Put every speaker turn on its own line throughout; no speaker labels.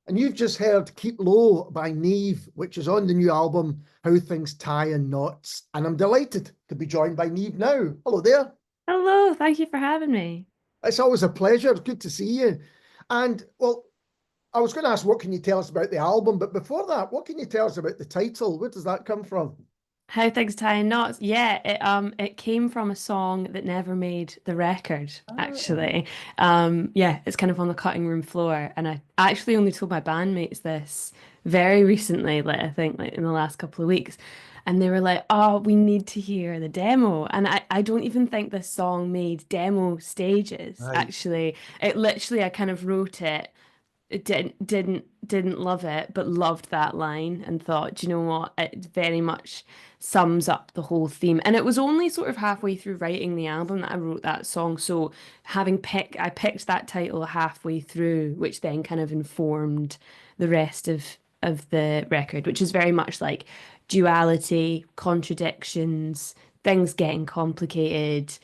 And you've just heard Keep Low by Neev, which is on the new album, How Things Tie in Knots. And I'm delighted to be joined by Neev now. Hello there.
Hello, thank you for having me.
It's always a pleasure. It's good to see you. And well, I was going to ask, what can you tell us about the album? But before that, what can you tell us about the title? Where does that come from?
How things tie in knots. Yeah, it came from a song that never made the record,
Ah,
actually. Yeah, it's kind of on the cutting room floor. And I actually only told my bandmates this very recently, like I think like in the last couple of weeks. And they were like, oh, we need to hear the demo. And I don't even think this song made demo stages,
right.
actually. It literally, I kind of wrote it. Didn't love it, but loved that line and thought, "Do you know what? It very much sums up the whole theme." And it was only sort of halfway through writing the album that I wrote that song. So I picked that title halfway through, which then kind of informed the rest of the record, which is very much like duality, contradictions, things getting complicated.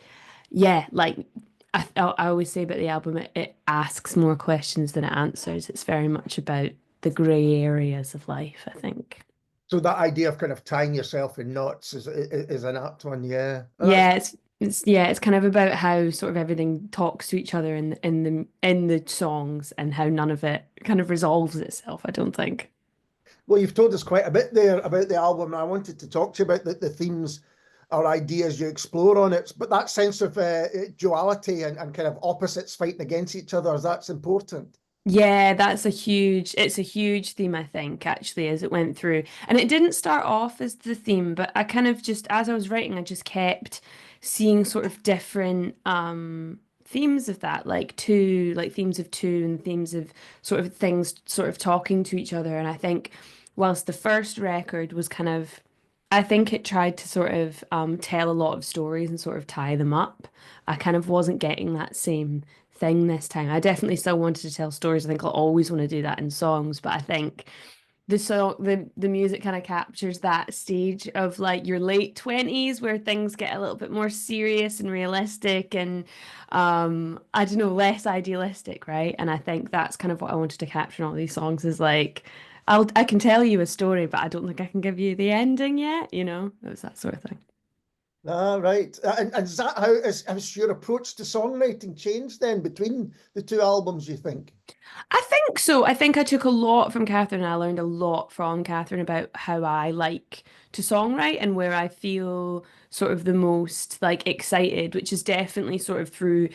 Yeah, like I always say about the album, it asks more questions than it answers. It's very much about the grey areas of life, I think.
So that idea of kind of tying yourself in knots is an apt one, yeah. And that's
Yeah, it's kind of about how sort of everything talks to each other in the songs and how none of it kind of resolves itself, I don't think.
well, you've told us quite a bit there about the album, and I wanted to talk to you about the themes or ideas you explore on it. But that sense of duality and kind of opposites fighting against each other, that's important.
Yeah, it's a huge theme, I think, actually, as it went through. And it didn't start off as the theme, but I kind of just, as I was writing, I just kept seeing sort of different themes of that, like themes of two and themes of sort of things sort of talking to each other. And I think whilst the first record was kind of, I think it tried to sort of tell a lot of stories and sort of tie them up. I kind of wasn't getting that same thing this time. I definitely still wanted to tell stories. I think I'll always want to do that in songs, but I think the music kind of captures that stage of like your late 20s where things get a little bit more serious and realistic and I don't know, less idealistic, right? And I think that's kind of what I wanted to capture in all these songs is like I can tell you a story, but I don't think I can give you the ending yet, you know? It was that sort of thing.
Ah, right. And is that how has your approach to songwriting changed then between the two albums, you think?
I think so. I think I took a lot from Catherine. I learned a lot from Catherine about how I like to songwrite and where I feel sort of the most like excited, which is definitely sort of through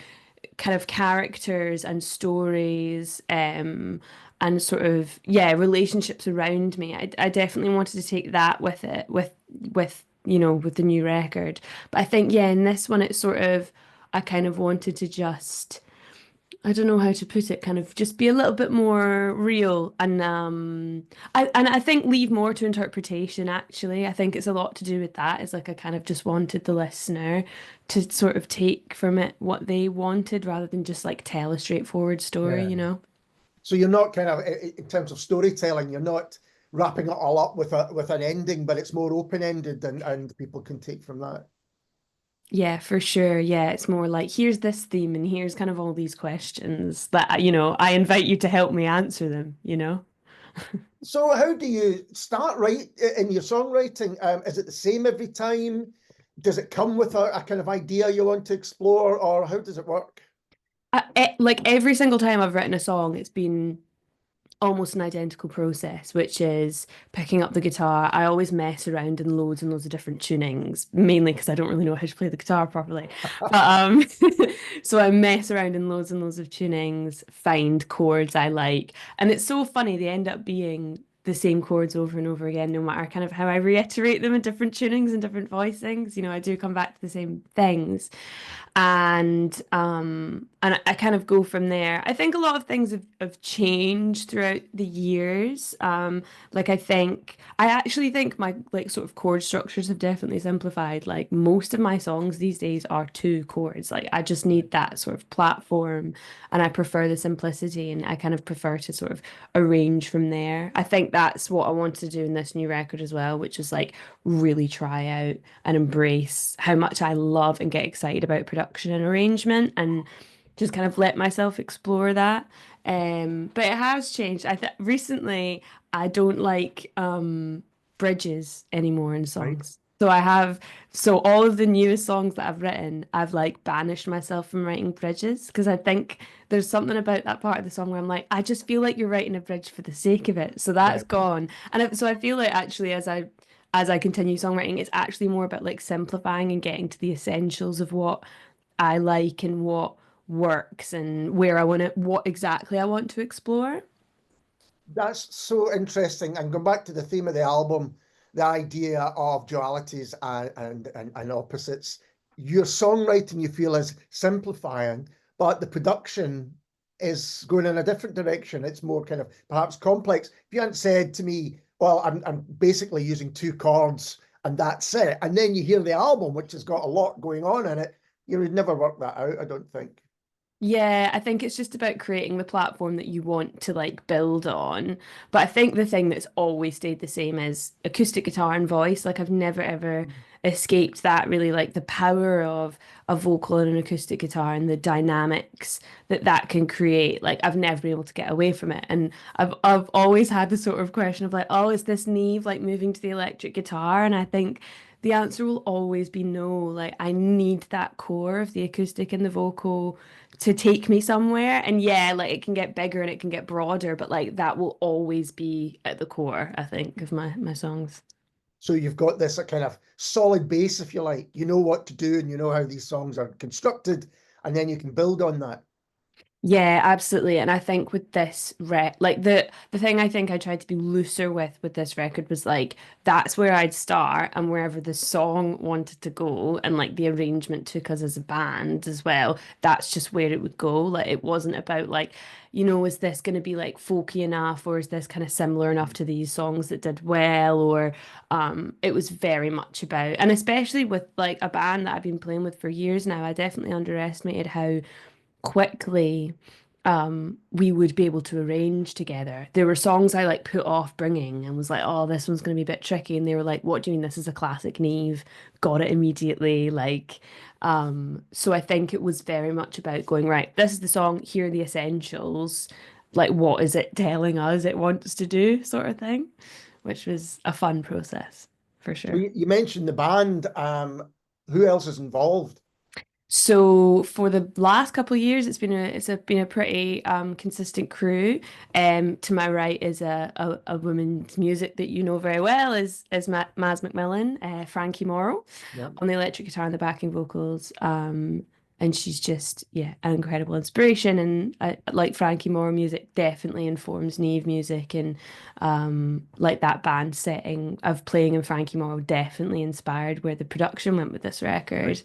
kind of characters and stories, and sort of yeah, relationships around me. I definitely wanted to take that with it, with with the new record. But I think yeah, in this one it's sort of I kind of wanted to just I don't know how to put it, kind of just be a little bit more real and I think leave more to interpretation actually. I think it's a lot to do with that. It's like I kind of just wanted the listener to sort of take from it what they wanted rather than just like tell a straightforward story,
Yeah.
you know?
So you're not kind of in terms of storytelling, you're not wrapping it all up with a with an ending, but it's more open-ended and people can take from that.
Yeah, for sure. Yeah, it's more like here's this theme and here's kind of all these questions that I invite you to help me answer them, you know?
So how do you start right in your songwriting? Is it the same every time? Does it come with a kind of idea you want to explore, or how does it work?
Like every single time I've written a song, it's been almost an identical process, which is picking up the guitar. I always mess around in loads and loads of different tunings, mainly because I don't really know how to play the guitar properly. But so I mess around in loads and loads of tunings, find chords I like, and it's so funny. They end up being the same chords over and over again, no matter kind of how I reiterate them in different tunings and different voicings. I do come back to the same things and I kind of go from there. I think a lot of things have changed throughout the years. Like I actually think my like sort of chord structures have definitely simplified. Like most of my songs these days are two chords. Like I just need that sort of platform and I prefer the simplicity and I kind of prefer to sort of arrange from there. I think that's what I want to do in this new record as well, which is like really try out and embrace how much I love and get excited about production and arrangement and just kind of let myself explore that. But it has changed. Recently I don't like bridges anymore in
Right.
songs. So all of the newest songs that I've written, I've like banished myself from writing bridges because I think there's something about that part of the song where I'm like, I just feel like you're writing a bridge for the sake of it. So that's
Right.
gone. So I feel like actually as I continue songwriting, it's actually more about like simplifying and getting to the essentials of what I like and what works and what exactly I want to explore.
That's so interesting. And going back to the theme of the album, the idea of dualities and opposites, your songwriting you feel is simplifying, but the production is going in a different direction. It's more kind of perhaps complex. If you hadn't said to me, well, I'm basically using two chords and that's it, and then you hear the album, which has got a lot going on in it, you would never work that out, I don't think.
Yeah, I think it's just about creating the platform that you want to like build on. But I think the thing that's always stayed the same is acoustic guitar and voice. Like I've never ever escaped that really like the power of a vocal and an acoustic guitar and the dynamics that that can create. Like I've never been able to get away from it. And I've always had the sort of question of like, oh, is this Neev like moving to the electric guitar? And I think the answer will always be no. Like I need that core of the acoustic and the vocal to take me somewhere. And yeah, like it can get bigger and it can get broader, but like that will always be at the core, I think, of my songs.
So you've got this kind of solid base, if you like. You know what to do and you know how these songs are constructed, and then you can build on that.
Yeah, absolutely. And I think with this like the thing I think I tried to be looser with this record was like that's where I'd start and wherever the song wanted to go and like the arrangement took us as a band as well, that's just where it would go. Like it wasn't about like, is this going to be like folky enough or is this kind of similar enough to these songs that did well or it was very much about and especially with like a band that I've been playing with for years now, I definitely underestimated how quickly we would be able to arrange together. There were songs I like put off bringing and was like, oh, this one's going to be a bit tricky. And they were like, what do you mean? This is a classic Neve. Got it immediately. So I think it was very much about going, right, this is the song, here are the essentials. Like, what is it telling us it wants to do, sort of thing, which was a fun process for
So
sure.
you mentioned the band. Who else is involved?
So for the last couple of years, been a pretty consistent crew. To my right is a woman's music that you know very well is Maz McMillan, Frankie Morrow
Yeah.
on the electric guitar and the backing vocals. And she's just an incredible inspiration. And like Frankie Morrow music definitely informs Neve music and like that band setting of playing in Frankie Morrow definitely inspired where the production went with this
Right.
record.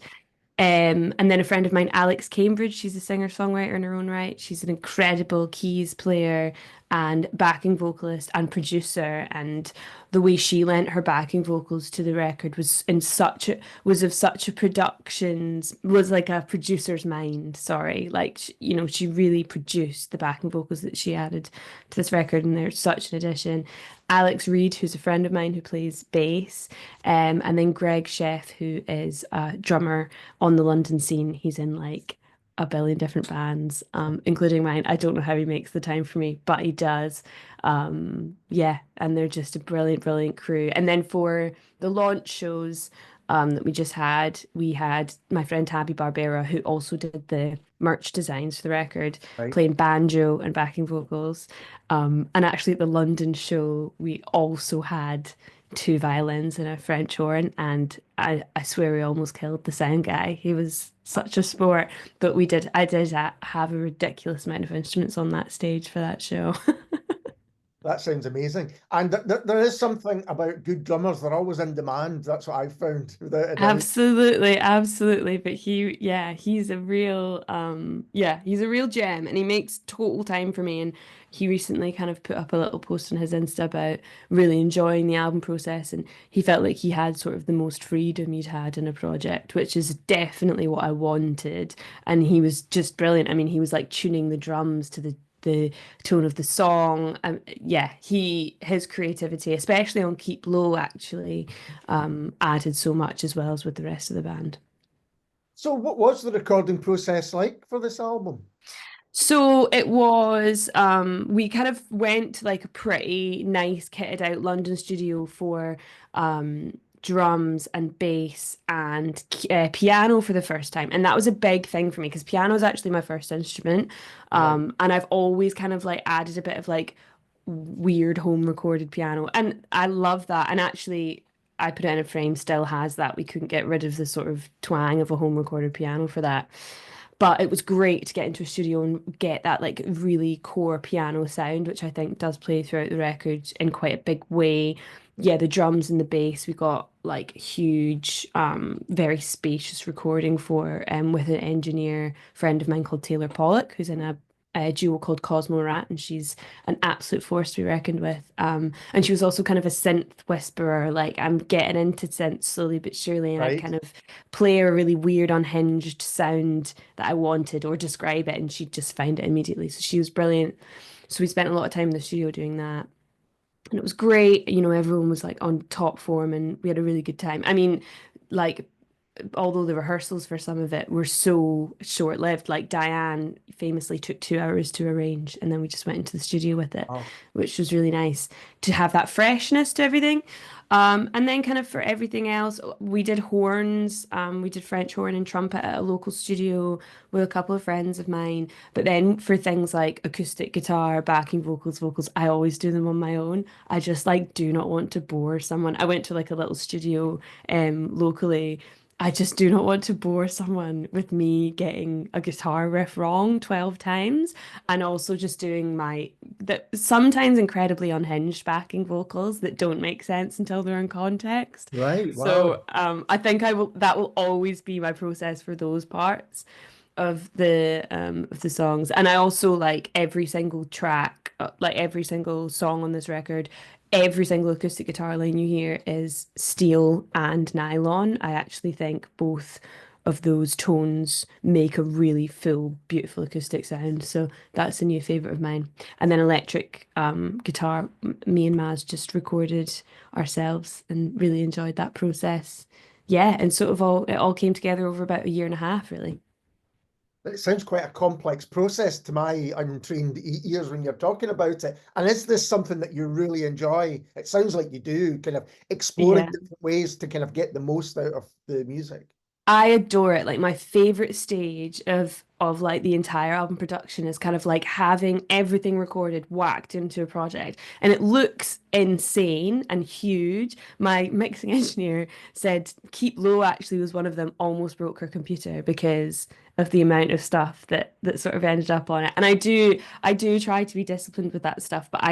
And then a friend of mine, Alex Cambridge, she's a singer-songwriter in her own right. She's an incredible keys player and backing vocalist and producer. And the way she lent her backing vocals to the record was of such a was like a producer's mind, sorry. Like, she really produced the backing vocals that she added to this record, and they're such an addition. Alex Reed, who's a friend of mine who plays bass, and then Greg Sheff, who is a drummer on the London scene. He's in like a billion different bands, including mine. I don't know how he makes the time for me, but he does. Yeah, and they're just a brilliant, brilliant crew. And then for the launch shows that we had my friend Tabby Barbera, who also did the merch designs for the record,
Right.
playing banjo and backing vocals. And actually at the London show, we also had two violins and a French horn, and I swear we almost killed the sound guy. He was such a sport, but I did have a ridiculous amount of instruments on that stage for that show.
That sounds amazing. And there is something about good drummers. They're always in demand. That's what I've found, without a doubt.
Absolutely, absolutely. But he's a real gem and he makes total time for me. And he recently kind of put up a little post on his Insta about really enjoying the album process. And he felt like he had sort of the most freedom he'd had in a project, which is definitely what I wanted. And he was just brilliant. I mean, he was like tuning the drums to the tone of the song. His creativity, especially on Keep Low, actually added so much as well as with the rest of the band.
So what was the recording process like for this album?
So it was, we kind of went to like a pretty nice kitted out London studio for drums and bass and piano for the first time. And that was a big thing for me because piano is actually my first instrument.
Right.
And I've always kind of like added a bit of like weird home recorded piano. And I love that. And actually, I put it in a frame, still has that. We couldn't get rid of the sort of twang of a home recorded piano for that. But it was great to get into a studio and get that like really core piano sound, which I think does play throughout the record in quite a big way. Yeah, the drums and the bass, we got like huge, very spacious recording for with an engineer friend of mine called Taylor Pollock, who's in a duo called Cosmo Rat, and she's an absolute force to be reckoned with. And she was also kind of a synth whisperer. Like I'm getting into synth slowly but surely, and I'd
Right.
kind of play a really weird, unhinged sound that I wanted or describe it, and she'd just find it immediately. So she was brilliant. So we spent a lot of time in the studio doing that. And it was great. You know, everyone was like on top form and we had a really good time. I mean, like although the rehearsals for some of it were so short-lived, like Diane famously took 2 hours to arrange, and then we just went into the studio with it,
Oh,
which was really nice to have that freshness to everything. And then kind of for everything else, we did horns, we did French horn and trumpet at a local studio with a couple of friends of mine. But then for things like acoustic guitar, backing vocals, I always do them on my own. I just like do not want to bore someone. I went to like a little studio locally. I just do not want to bore someone with me getting a guitar riff wrong 12 times and also just doing my that sometimes incredibly unhinged backing vocals that don't make sense until they're in context.
right. Wow.
So I think I will that will always be my process for those parts of the songs. And I also like every single track, like every single song on this record, every single acoustic guitar line you hear is steel and nylon. I actually think both of those tones make a really full, beautiful acoustic sound. So that's a new favorite of mine. And then electric guitar, me and Maz just recorded ourselves and really enjoyed that process. Yeah, and sort of all it all came together over about a year and a half, really.
It sounds quite a complex process to my untrained ears when you're talking about it. And is this something that you really enjoy? It sounds like you do, kind of exploring
Yeah.
different ways to kind of get the most out of the music.
I adore it. Like my favorite stage of like the entire album production is kind of like having everything recorded whacked into a project and it looks insane and huge. My mixing engineer said Keep Low actually was one of them, almost broke her computer because of the amount of stuff that sort of ended up on it. And I do try to be disciplined with that stuff, but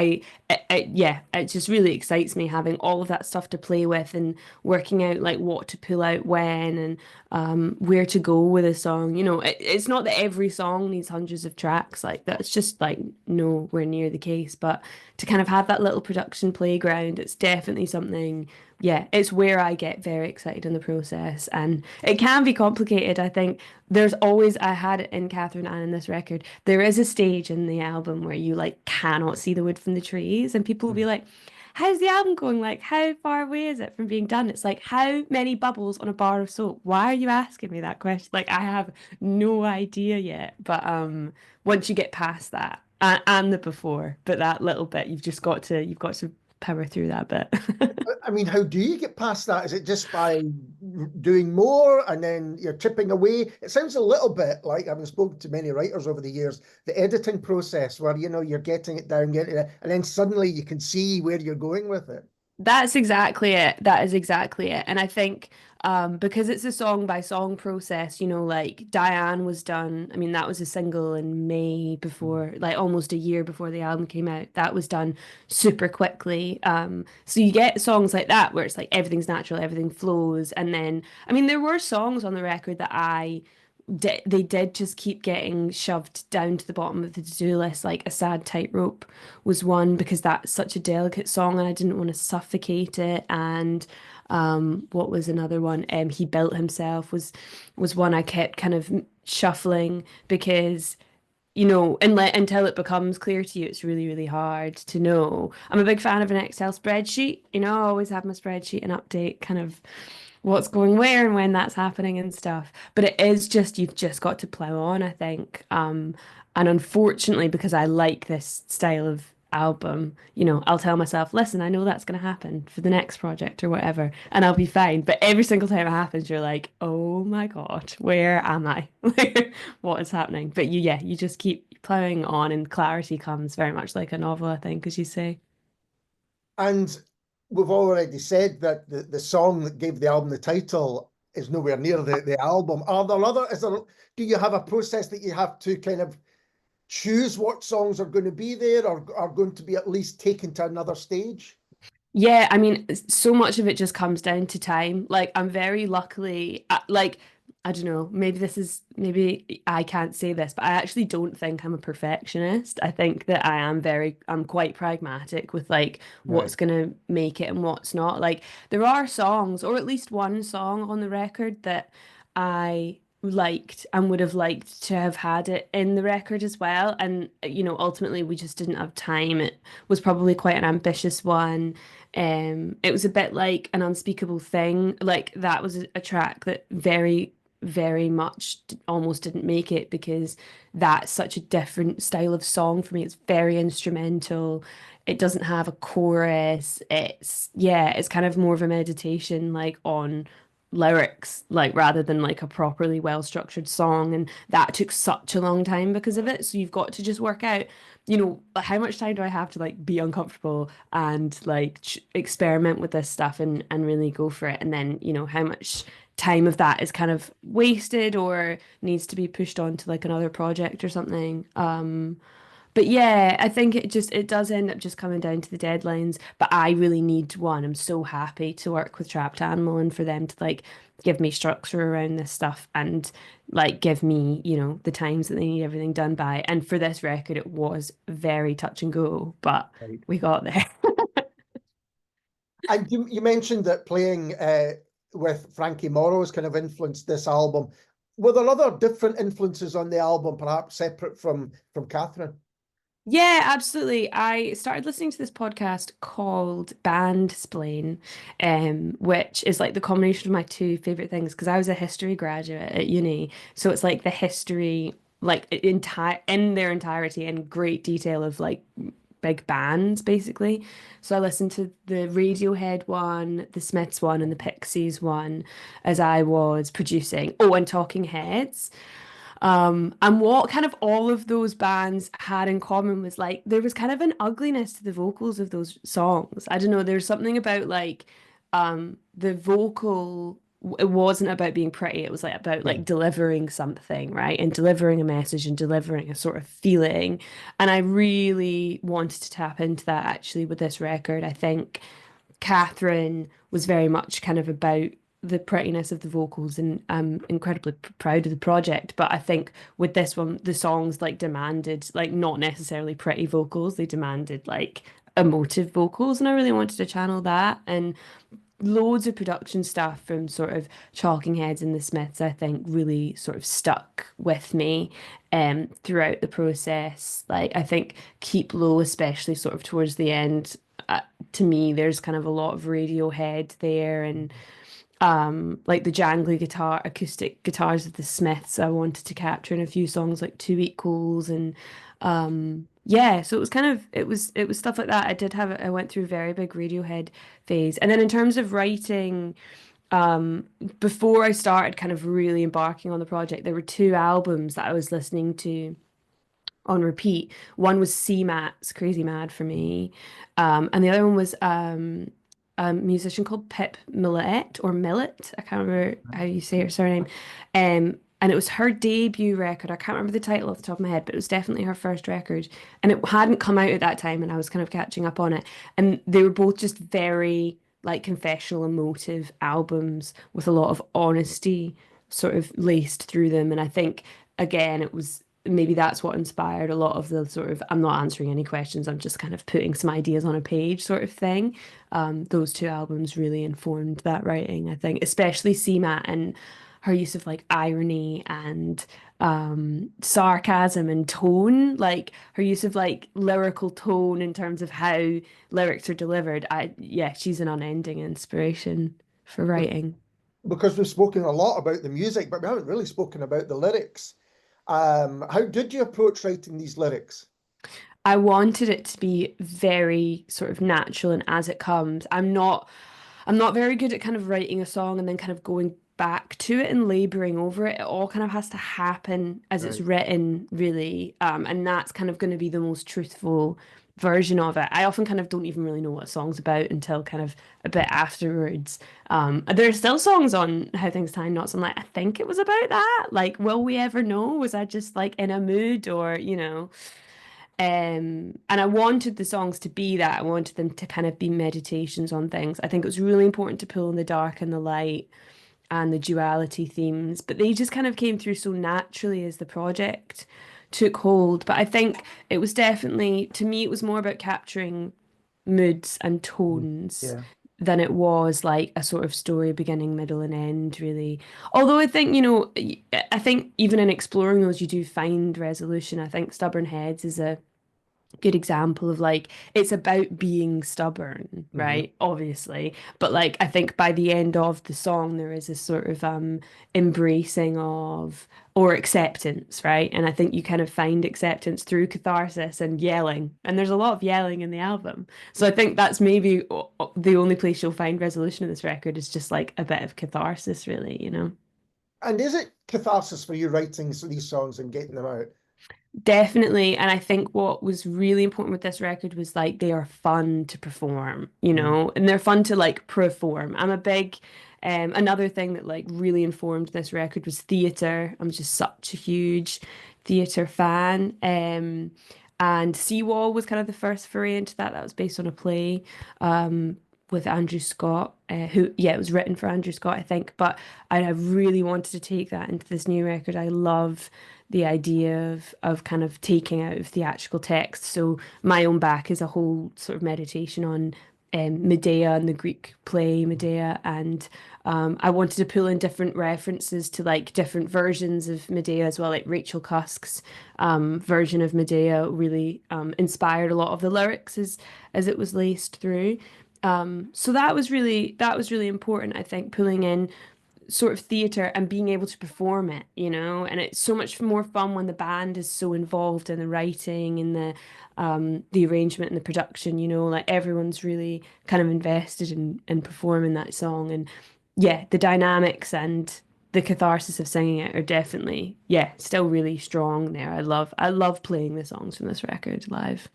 yeah, it just really excites me having all of that stuff to play with and working out like what to pull out when and where to go with a song. You know, it's not that every song needs hundreds of tracks. Like that's just like nowhere near the case. But to kind of have that little production playground, it's definitely something. Yeah, it's where I get very excited in the process, and it can be complicated. I think there's always I had it in Catherine Ann in this record. There is a stage in the album where you like cannot see the wood from the trees, and people will be
Mm.
like, how's the album going? Like, how far away is it from being done? It's like, how many bubbles on a bar of soap? Why are you asking me that question? Like, I have no idea yet. But once you get past that and the before, but that little bit, you've got to power through that bit.
I mean, how do you get past that? Is it just by doing more and then you're chipping away? It sounds a little bit like, I've spoken to many writers over the years, the editing process where, you know, you're getting it down, getting it, and then suddenly you can see where you're going with it.
That's exactly it. That is exactly it. And I think because it's a song by song process, you know, like Diane was done. I mean, that was a single in May before, like almost a year before the album came out. That was done super quickly. So you get songs like that where it's like everything's natural, everything flows. And then, I mean, there were songs on the record that they did just keep getting shoved down to the bottom of the to-do list. Like A Sad Tightrope was one because that's such a delicate song and I didn't want to suffocate it. And what was another one? He Built Himself was one I kept kind of shuffling because you know, until it becomes clear to you, it's really, really hard to know. I'm a big fan of an Excel spreadsheet. You know, I always have my spreadsheet and update kind of what's going where and when that's happening and stuff. But it is just you've just got to plow on, I think. And unfortunately, because I like this style of album, I'll tell myself, listen, I know that's going to happen for the next project or whatever, and I'll be fine. But every single time it happens, you're like, oh my God, where am I? What is happening? But you just keep plowing on, and clarity comes very much like a novel, I think, as you say.
And we've already said that the song that gave the album the title is nowhere near the album. Do you have a process that you have to kind of choose what songs are going to be there or are going to be at least taken to another stage?
Yeah, I mean, so much of it just comes down to time. Like, I'm very luckily, like, I don't know, maybe I can't say this, but I actually don't think I'm a perfectionist. I think that I'm quite pragmatic with like
Right.
what's gonna make it and what's not. Like, there are songs, or at least one song on the record that I liked and would have liked to have had it in the record as well. And, ultimately we just didn't have time. It was probably quite an ambitious one. It was a bit like an unspeakable thing. Like that was a track that very, very much almost didn't make it because that's such a different style of song for me. It's very instrumental. It doesn't have a chorus. It's kind of more of a meditation like on lyrics, like rather than like a properly well structured song. And that took such a long time because of it. So you've got to just work out, how much time do I have to like be uncomfortable and like experiment with this stuff and really go for it? And then, how much time of that is kind of wasted or needs to be pushed on to like another project or something. But yeah, I think it does end up just coming down to the deadlines. But I really need one. I'm so happy to work with Trapped Animal and for them to like give me structure around this stuff and like give me, the times that they need everything done by. And for this record, it was very touch and go, but
Right.
we got there.
And you mentioned that playing with Frankie Morrow's kind of influenced this album. Were there other different influences on the album, perhaps separate from Catherine?
Yeah, absolutely. I started listening to this podcast called Band Splain, which is like the combination of my two favorite things because I was a history graduate at uni. So it's like the history, like in their entirety in great detail of like big bands, basically. So I listened to the Radiohead one, the Smiths one, and the Pixies one as I was producing. Oh, and Talking Heads. And what kind of all of those bands had in common was like there was kind of an ugliness to the vocals of those songs. I don't know, there's something about like the vocal it wasn't about being pretty, it was like about
Yeah.
like delivering something, right? And delivering a message and delivering a sort of feeling. And I really wanted to tap into that actually with this record. I think Catherine was very much kind of about the prettiness of the vocals, and I'm incredibly proud of the project. But I think with this one, the songs like demanded like not necessarily pretty vocals, they demanded like emotive vocals, and I really wanted to channel that. And loads of production stuff from sort of Talking Heads and the Smiths, I think, really sort of stuck with me throughout the process. Like I think Keep Low, especially sort of towards the end, to me, there's kind of a lot of Radiohead there and like the jangly guitar, acoustic guitars of the Smiths, I wanted to capture in a few songs like Two Equals and yeah, so it was kind of it was stuff like that. I went through a very big Radiohead phase. And then in terms of writing, um before I started kind of really embarking on the project, there were two albums that I was listening to on repeat. One was C Mat's Crazy Mad for Me. And the other one was a musician called Pip Millett or Millet. I can't remember how you say her surname. And it was her debut record. I can't remember the title off the top of my head, but it was definitely her first record. And it hadn't come out at that time, and I was kind of catching up on it. And they were both just very like confessional, emotive albums with a lot of honesty sort of laced through them. And I think again, it was maybe that's what inspired a lot of the sort of I'm not answering any questions, I'm just kind of putting some ideas on a page sort of thing. Those two albums really informed that writing, I think, especially CMAT and her use of like irony and sarcasm and tone, like her use of like lyrical tone in terms of how lyrics are delivered. Yeah, she's an unending inspiration for writing.
Because we've spoken a lot about the music, but we haven't really spoken about the lyrics. How did you approach writing these lyrics?
I wanted it to be very sort of natural and as it comes. I'm not very good at kind of writing a song and then kind of going back to it and laboring over it. It all kind of has to happen as it's
Right.
written, really. And that's kind of going to be the most truthful version of it. I often kind of don't even really know what a song's about until kind of a bit afterwards. There are still songs on How Things Tie Knots. I'm like, I think it was about that. Like, will we ever know? Was I just like in a mood or, you know? And I wanted the songs to be that. I wanted them to kind of be meditations on things. I think it was really important to pull in the dark and the light and the duality themes, but they just kind of came through so naturally as the project took hold. But I think it was definitely, to me, it was more about capturing moods and
Mm.
tones
Yeah.
than it was like a sort of story beginning, middle, and end, really. Although I think, you know, I think even in exploring those, you do find resolution. I think Stubborn Heads is a good example of like it's about being stubborn,
Hmm.
right? Obviously. But like I think by the end of the song there is a sort of embracing of or acceptance, right? And I think you kind of find acceptance through catharsis and yelling. And there's a lot of yelling in the album. So I think that's maybe the only place you'll find resolution in this record is just like a bit of catharsis, really, you know?
And is it catharsis for you writing these songs and getting them out?
Definitely. And I think what was really important with this record was like they are fun to perform, you
Mm.
know, and they're fun to like perform. I'm a big, another thing that like really informed this record was theatre. I'm just such a huge theatre fan. And Seawall was kind of the first foray into that. That was based on a play, with Andrew Scott, who, yeah, it was written for Andrew Scott, I think. But I really wanted to take that into this new record. I love the idea of kind of taking out of theatrical text. So My Own Back is a whole sort of meditation on Medea and the Greek play Medea, and I wanted to pull in different references to like different versions of Medea as well. Like Rachel Cusk's version of Medea really inspired a lot of the lyrics as it was laced through. So that was really important, I think, pulling in sort of theatre and being able to perform it, you know, and it's so much more fun when the band is so involved in the writing and the arrangement and the production, you know, like everyone's really kind of invested in performing that song. And yeah, the dynamics and the catharsis of singing it are definitely, yeah, still really strong there. I love playing the songs from this record live.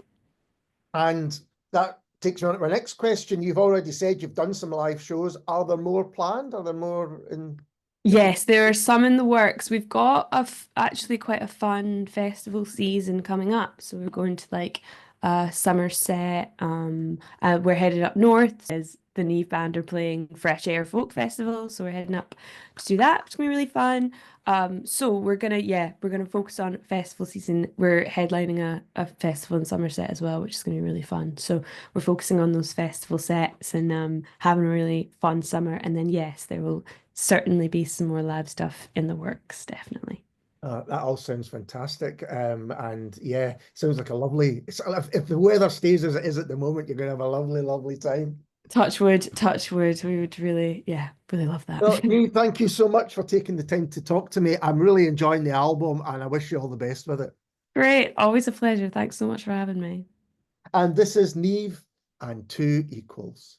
And that takes me on to my next question. You've already said you've done some live shows. Are there more planned? Are there more in the future?
Yes, there are some in the works. We've got actually quite a fun festival season coming up. So we're going to like Somerset. We're headed up north as the Neev band are playing Fresh Air Folk Festival. So we're heading up to do that. It's gonna be really fun. So we're gonna focus on festival season. We're headlining a festival in Somerset as well, which is gonna be really fun. So we're focusing on those festival sets and having a really fun summer. And then yes, there will certainly be some more live stuff in the works, definitely.
That all sounds fantastic. And yeah, sounds like a lovely. If the weather stays as it is at the moment, you're going to have a lovely, lovely time.
Touch wood, touch wood. We would really, yeah, really love that.
Well, Neil, thank you so much for taking the time to talk to me. I'm really enjoying the album, and I wish you all the best with it.
Great. Always a pleasure. Thanks so much for having me.
And this is Neve and Two Equals.